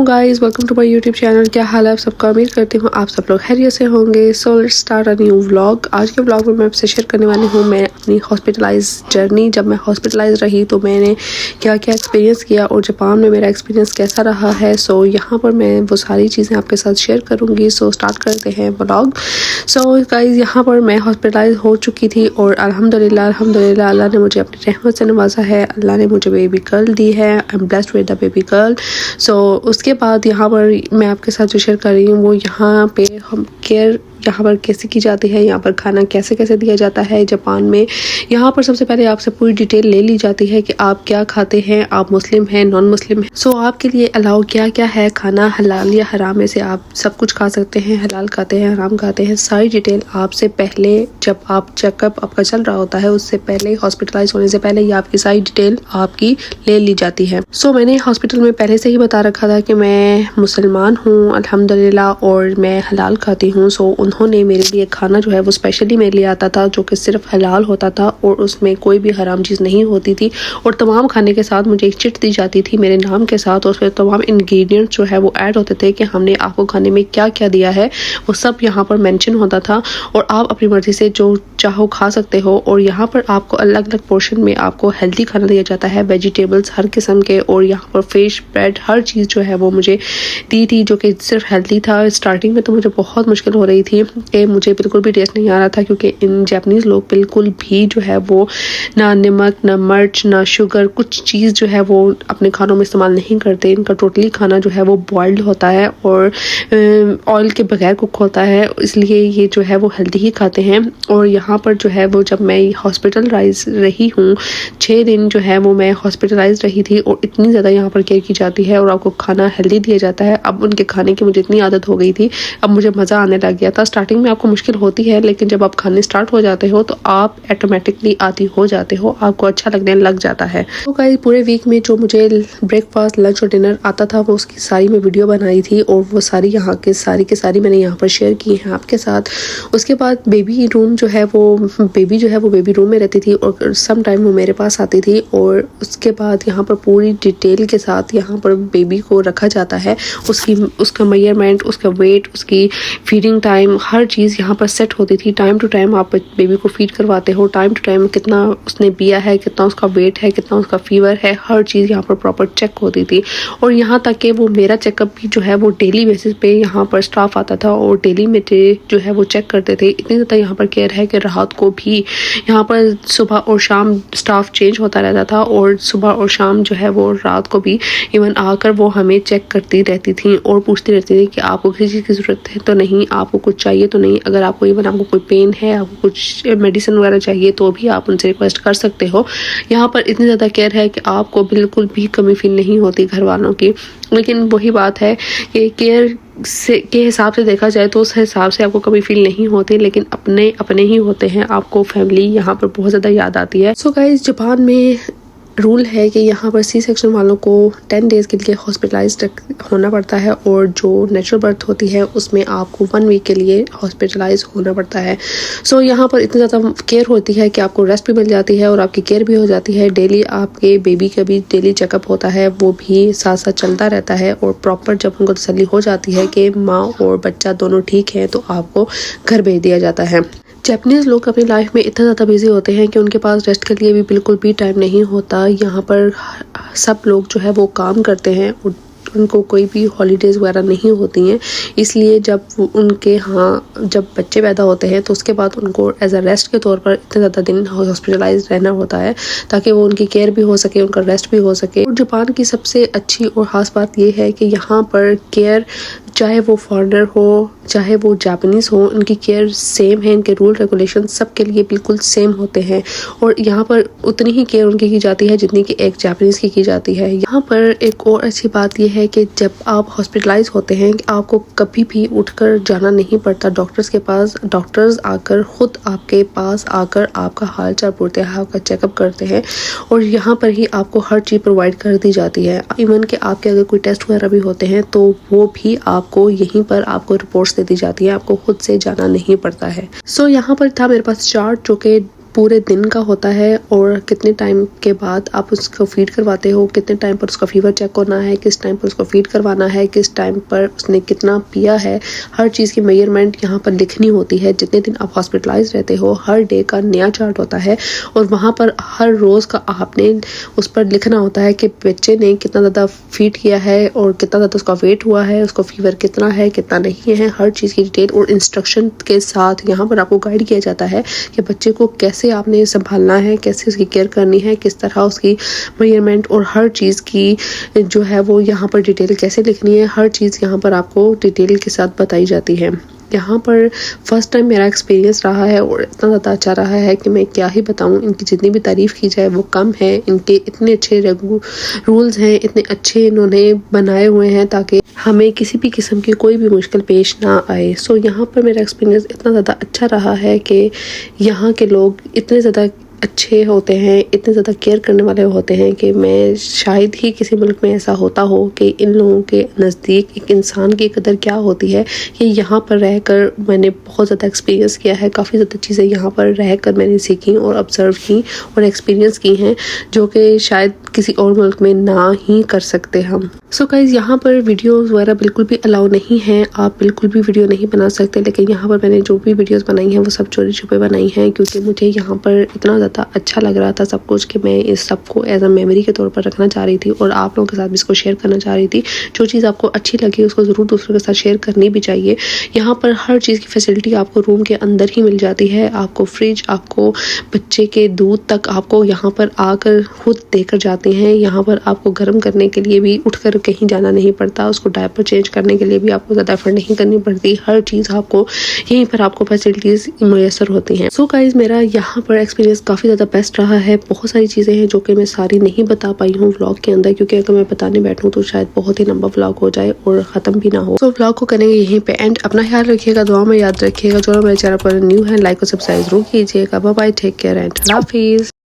Guys, welcome to my YouTube channel. क्या हाल है आप सबका? उम्मीद करती हूँ आप सब लोग खैरियत से होंगे। So let's start a new vlog. आज के व्लॉग में मैं आपसे शेयर करने वाली हूँ मैं अपनी हॉस्पिटलाइज जर्नी। जब मैं हॉस्पिटलाइज रही तो मैंने क्या क्या एक्सपीरियंस किया और जापान में मेरा एक्सपीरियंस कैसा रहा है। सो यहाँ पर मैं वो सारी चीज़ें आपके साथ शेयर करूँगी। सो स्टार्ट करते हैं व्लॉग। सो गाइस, यहाँ पर मैं हॉस्पिटलाइज हो चुकी थी और अल्हम्दुलिल्लाह अल्लाह ने मुझे अपनी रहमत से नवाजा है। अल्लाह ने मुझे बेबी गर्ल दी है। I am blessed with the baby girl. So उसके बाद यहाँ पर मैं आपके साथ जो शेयर कर रही हूँ वो यहाँ पे हम केयर यहाँ पर कैसे की जाती है, यहाँ पर खाना कैसे कैसे दिया जाता है जापान में। यहाँ पर सबसे पहले आपसे पूरी डिटेल ले ली जाती है कि आप क्या खाते हैं, आप मुस्लिम हैं नॉन मुस्लिम हैं। सो आपके लिए अलाउ क्या क्या है खाना, हलाल या हराम में से आप सब कुछ खा सकते हैं, हलाल खाते हैं हराम खाते हैं, सारी डिटेल आपसे पहले जब आप चेकअप आपका चल रहा होता है उससे पहले, हॉस्पिटलाइज होने से पहले, ये आपकी सारी डिटेल आपकी ले ली जाती है। सो मैंने हॉस्पिटल में पहले से ही बता रखा था कि मैं मुसलमान हूँ अल्हम्दुलिल्लाह और मैं हलाल खाती हूँ। सो उन्होंने मेरे लिए खाना जो है वो स्पेशली मेरे लिए आता था जो कि सिर्फ हलाल होता था और उसमें कोई भी हराम चीज़ नहीं होती थी। और तमाम खाने के साथ मुझे एक चिट दी जाती थी मेरे नाम के साथ और उसमें तमाम इंग्रेडिएंट्स जो है वो ऐड होते थे कि हमने आपको खाने में क्या क्या दिया है वो सब यहाँ पर मेंशन होता था और आप अपनी मर्जी से जो चाहो खा सकते हो। और यहाँ पर आपको अलग अलग पोर्शन में आपको हेल्दी खाना दिया जाता है, वेजिटेबल्स हर किस्म के, और यहाँ पर फिश ब्रेड हर चीज़ जो है वो मुझे दी थी जो कि सिर्फ हेल्दी था। स्टार्टिंग में तो मुझे बहुत मुश्किल हो रही थी कि मुझे बिल्कुल भी टेस्ट नहीं आ रहा था क्योंकि इन जापानीज़ लोग बिल्कुल भी जो है वो ना नमक ना मिर्च ना शुगर कुछ चीज़ जो है वो अपने खानों में इस्तेमाल नहीं करते। इनका टोटली खाना जो है वो बॉइल्ड होता है और ऑयल के बगैर कुक होता है, इसलिए ये जो है वो हेल्दी ही खाते हैं। और यहाँ पर जो है वो जब मैं हॉस्पिटलाइज रही हूँ 6 दिन जो है वो मैं हॉस्पिटलाइज रही थी और इतनी ज़्यादा यहाँ पर केयर की जाती है और आपको खाना हेल्दी दिया जाता है। अब उनके खाने की मुझे इतनी आदत हो गई थी, अब मुझे मज़ा आने लग गया था। स्टार्टिंग में आपको मुश्किल होती है लेकिन जब आप खाने स्टार्ट हो जाते हो तो आप ऑटोमेटिकली आदी हो जाते हो, आपको अच्छा लगने लग जाता है। तो गाइस, पूरे वीक में जो मुझे ब्रेकफास्ट लंच और डिनर आता था वो उसकी सारी मैं वीडियो बनाई थी और वो सारी यहाँ के सारी मैंने यहाँ पर शेयर की हैं आपके साथ। उसके बाद बेबी रूम जो है वो बेबी रूम में रहती थी और सम टाइम वो मेरे पास आती थी और उसके बाद यहाँ पर पूरी डिटेल के साथ यहाँ पर बेबी को रखा जाता है। उसका मेजरमेंट, उसका वेट, उसकी फीडिंग टाइम, हर चीज़ यहाँ पर सेट होती थी। टाइम टू टाइम आप बेबी को फीड करवाते हो, टाइम टू टाइम कितना उसने पिया है, कितना उसका वेट है, कितना उसका फीवर है, हर चीज़ यहाँ पर प्रॉपर चेक होती थी। और यहाँ तक कि वो मेरा चेकअप भी जो है वो डेली बेसिस पे यहाँ पर स्टाफ आता था और डेली में जो है वो चेक करते थे। इतनी ज़्यादा यहाँ पर केयर है कि रात को भी यहाँ पर सुबह और शाम स्टाफ चेंज होता रहता था और सुबह और शाम जो है वो रात को भी इवन आकर वो हमें चेक करती रहती थी और पूछती रहती थी कि आपको किसी चीज़ की ज़रूरत है तो नहीं, आपको कुछ चाहिए तो नहीं, अगर आपको इवन आपको कोई पेन है, आपको कुछ मेडिसिन वगैरह चाहिए तो भी आप उनसे रिक्वेस्ट कर सकते हो। यहाँ पर इतनी ज़्यादा केयर है कि आपको बिल्कुल भी कमी फील नहीं होती घर वालों की। लेकिन वही बात है कि केयर के हिसाब से देखा जाए तो उस हिसाब से आपको कभी फील नहीं होती, लेकिन अपने ही होते हैं। आपको फैमिली यहाँ पर बहुत ज़्यादा याद आती है। सो गाइस, जापान में रूल है कि यहाँ पर सी सेक्शन वालों को 10 डेज़ के लिए हॉस्पिटलाइज होना पड़ता है और जो नेचुरल बर्थ होती है उसमें आपको 1 वीक के लिए हॉस्पिटलाइज होना पड़ता है। सो यहाँ पर इतनी ज़्यादा केयर होती है कि आपको रेस्ट भी मिल जाती है और आपकी केयर भी हो जाती है। डेली आपके बेबी का भी डेली चेकअप होता है, वो भी साथ साथ चलता रहता है और प्रॉपर जब उनको तसल्ली हो जाती है कि माँ और बच्चा दोनों ठीक है तो आपको घर भेज दिया जाता है। जापानीज़ लोग अपनी लाइफ में इतना ज़्यादा बिजी होते हैं कि उनके पास रेस्ट के लिए भी बिल्कुल भी टाइम नहीं होता। यहाँ पर सब लोग जो है वो काम करते हैं और उनको कोई भी हॉलीडेज़ वगैरह नहीं होती हैं, इसलिए जब उनके जब बच्चे पैदा होते हैं तो उसके बाद उनको एज अ रेस्ट के तौर पर इतने ज़्यादा दिन हॉस्पिटलाइज रहना होता है ताकि वो उनकी केयर भी हो सके, उनका रेस्ट भी हो सके। और जापान की सबसे अच्छी और ख़ास बात ये है कि यहाँ पर केयर चाहे वो फॉरेनर हो चाहे वो जापानीज़ हो, उनकी केयर सेम है, इनके रूल रेगुलेशन सबके लिए बिल्कुल सेम होते हैं और यहाँ पर उतनी ही केयर उनकी की जाती है जितनी कि एक जापानीज़ की जाती है। यहाँ पर एक और अच्छी बात यह है है कि जब आप हॉस्पिटलाइज होते हैं कि आपको कभी भी उठकर जाना नहीं पड़ता डॉक्टर्स के पास। डॉक्टर्स आकर खुद आपके पास आकर आपका हाल चाल पूछते हैं, आपका चेकअप करते हैं और यहाँ पर ही आपको हर चीज़ प्रोवाइड कर दी जाती है। इवन कि आपके अगर कोई टेस्ट वगैरह भी होते हैं तो वो भी आपको यहीं पर आपको रिपोर्ट्स दे दी जाती है, आपको खुद से जाना नहीं पड़ता है। सो यहाँ पर था मेरे पास चार्ट जो कि पूरे दिन का होता है और कितने टाइम के बाद आप उसको फीड करवाते हो, कितने टाइम पर उसका फीवर चेक होना है, किस टाइम पर उसको फीड करवाना है, किस टाइम पर उसने कितना पिया है, हर चीज़ की मेजरमेंट यहाँ पर लिखनी होती है। जितने दिन आप हॉस्पिटलाइज रहते हो हर डे का नया चार्ट होता है और वहाँ पर हर रोज़ का आपने उस पर लिखना होता है कि बच्चे ने कितना ज़्यादा फीड किया है और कितना ज़्यादा उसका वेट हुआ है, उसको फीवर कितना है कितना नहीं है, हर चीज़ की डिटेल और इंस्ट्रक्शन के साथ यहाँ पर आपको गाइड किया जाता है कि बच्चे को कैसे आपने संभालना है, कैसे उसकी केयर करनी है, किस तरह उसकी मेजरमेंट और हर चीज़ की जो है वो यहाँ पर डिटेल कैसे लिखनी है, हर चीज़ यहाँ पर आपको डिटेल के साथ बताई जाती है। यहाँ पर फर्स्ट टाइम मेरा एक्सपीरियंस रहा है और इतना ज़्यादा अच्छा रहा है कि मैं क्या ही बताऊँ। इनकी जितनी भी तारीफ़ की जाए वो कम है। इनके इतने अच्छे रूल्स हैं, इतने अच्छे इन्होंने बनाए हुए हैं ताकि हमें किसी भी किस्म की कोई भी मुश्किल पेश ना आए। सो यहाँ पर मेरा एक्सपीरियंस इतना ज़्यादा अच्छा रहा है कि यहाँ के लोग इतने ज़्यादा अच्छे होते हैं, इतने ज़्यादा केयर करने वाले होते हैं कि मैं शायद ही किसी मुल्क में ऐसा होता हो कि इन लोगों के नज़दीक एक इंसान की कदर क्या होती है। ये यहाँ पर रहकर मैंने बहुत ज़्यादा एक्सपीरियंस किया है, काफ़ी ज़्यादा चीज़ें यहाँ पर रहकर मैंने सीखी और ऑब्ज़र्व की और एक्सपीरियंस की हैं जो कि शायद किसी और मुल्क में ना ही कर सकते हम। सो गाइज़ यहाँ पर वीडियोस वगैरह बिल्कुल भी अलाउ नहीं है, आप बिल्कुल भी वीडियो नहीं बना सकते। लेकिन यहाँ पर मैंने जो भी वीडियोस बनाई हैं वो सब चोरी छुपे बनाई हैं क्योंकि मुझे यहाँ पर इतना ज़्यादा अच्छा लग रहा था सब कुछ कि मैं इस सब को एज अ मेमोरी के तौर पर रखना चाह रही थी और आप लोगों के साथ भी इसको शेयर करना चाह रही थी। जो चीज़ आपको अच्छी लगी उसको ज़रूर दूसरों के साथ शेयर करनी भी चाहिए। यहाँ पर हर चीज़ की फैसिलिटी आपको रूम के अंदर ही मिल जाती है। आपको फ्रिज, आपको बच्चे के दूध तक आपको यहाँ पर आकर खुद देकर जाते हैं। यहाँ पर आपको गर्म करने के लिए भी उठकर कहीं जाना नहीं पड़ता, उसको डायपर चेंज करने के लिए भी आपको ज़्यादा एफर्ट नहीं करनी पड़ती। हर चीज़ आपको यहीं पर आपको फैसिलिटीज़ मुयसर होती हैं। सो गाइज मेरा यहाँ पर एक्सपीरियंस काफ़ी ज़्यादा बेस्ट रहा है। बहुत सारी चीज़ें हैं जो कि मैं सारी नहीं बता पाई हूँ व्लॉग के अंदर क्योंकि अगर मैं बताने बैठूँ तो शायद बहुत ही लंबा व्लॉग हो जाए और ख़त्म भी ना हो। तो व्लॉग को करेंगे यहीं पे एंड। अपना ख्याल रखिएगा, दुआ में याद रखिएगा। जो मेरे चैनल पर न्यू है लाइक और सब्सक्राइब जरूर कीजिएगा। Bye bye, take care and अल्लाह हाफिज़।